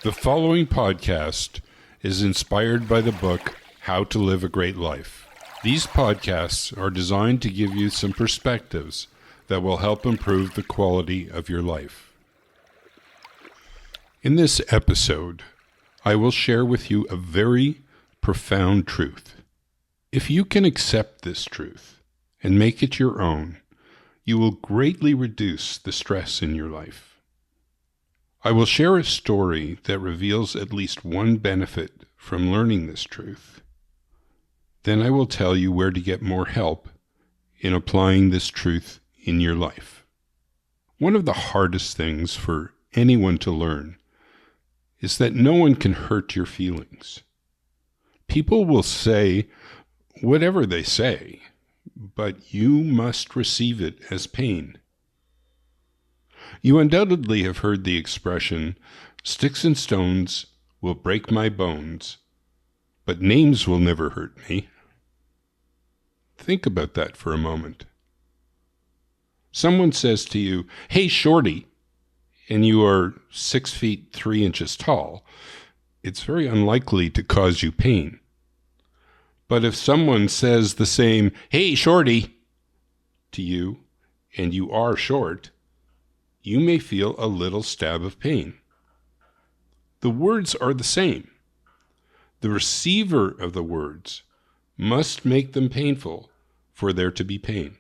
The following podcast is inspired by the book, How to Live a Great Life. These podcasts are designed to give you some perspectives that will help improve the quality of your life. In this episode, I will share with you a very profound truth. If you can accept this truth and make it your own, you will greatly reduce the stress in your life. I will share a story that reveals at least one benefit from learning this truth. Then I will tell you where to get more help in applying this truth in your life. One of the hardest things for anyone to learn is that no one can hurt your feelings. People will say whatever they say, but you must receive it as pain. You undoubtedly have heard the expression, "Sticks and stones will break my bones, but names will never hurt me." Think about that for a moment. Someone says to you, "Hey, shorty," and you are 6 feet 3 inches tall. It's very unlikely to cause you pain. But if someone says the same, "Hey, shorty," to you, and you are short, you may feel a little stab of pain. The words are the same. The receiver of the words must make them painful for there to be pain.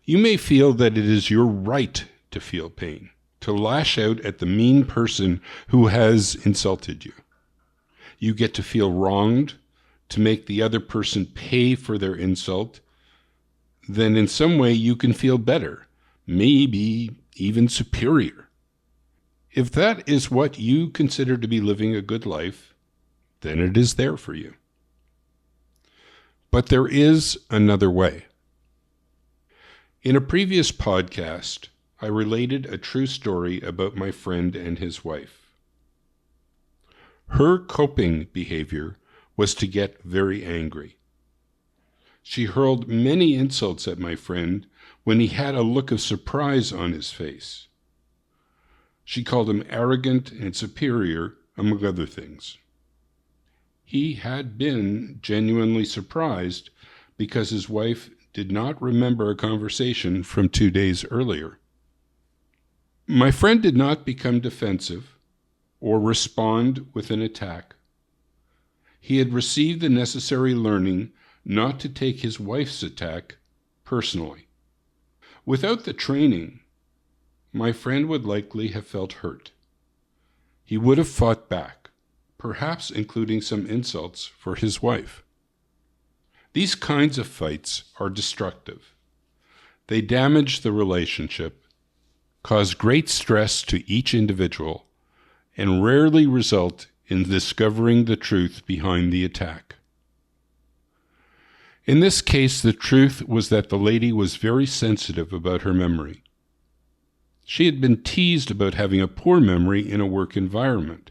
You may feel that it is your right to feel pain, to lash out at the mean person who has insulted you. You get to feel wronged, to make the other person pay for their insult. Then in some way you can feel better, maybe even superior. If that is what you consider to be living a good life, then it is there for you. But there is another way. In a previous podcast, I related a true story about my friend and his wife. Her coping behavior was to get very angry. She hurled many insults at my friend when he had a look of surprise on his face. She called him arrogant and superior, among other things. He had been genuinely surprised because his wife did not remember a conversation from 2 days earlier. My friend did not become defensive or respond with an attack. He had received the necessary learning not to take his wife's attack personally. Without the training, my friend would likely have felt hurt. He would have fought back, perhaps including some insults for his wife. These kinds of fights are destructive. They damage the relationship, cause great stress to each individual, and rarely result in discovering the truth behind the attack. In this case, the truth was that the lady was very sensitive about her memory. She had been teased about having a poor memory in a work environment.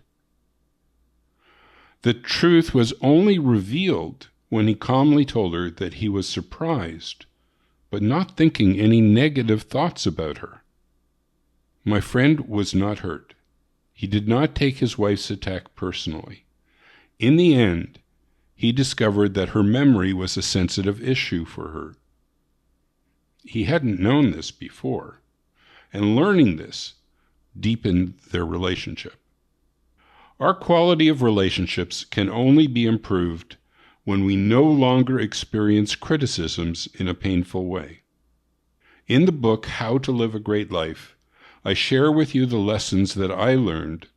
The truth was only revealed when he calmly told her that he was surprised, but not thinking any negative thoughts about her. My friend was not hurt. He did not take his wife's attack personally. In the end, he discovered that her memory was a sensitive issue for her. He hadn't known this before, and learning this deepened their relationship. Our quality of relationships can only be improved when we no longer experience criticisms in a painful way. In the book, How to Live a Great Life, I share with you the lessons that I learned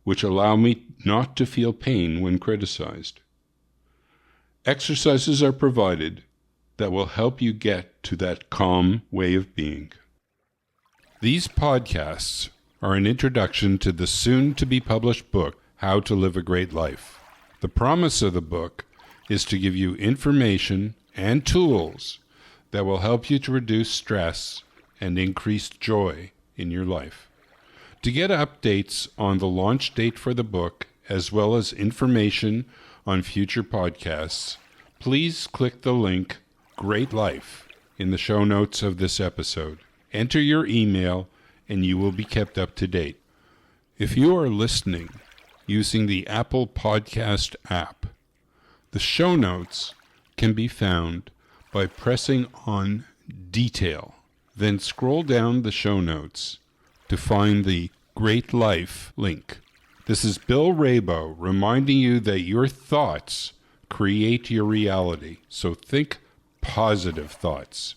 which allow me not to feel pain when criticized. Exercises are provided that will help you get to that calm way of being. These podcasts are an introduction to the soon-to-be-published book, How to Live a Great Life. The promise of the book is to give you information and tools that will help you to reduce stress and increase joy in your life. To get updates on the launch date for the book, as well as information on future podcasts, please click the link Great Life in the show notes of this episode. Enter your email and you will be kept up to date. If you are listening using the Apple Podcast app, the show notes can be found by pressing on Detail. Then scroll down the show notes to find the Great Life link. This is Bill Rabo reminding you that your thoughts create your reality. So think positive thoughts.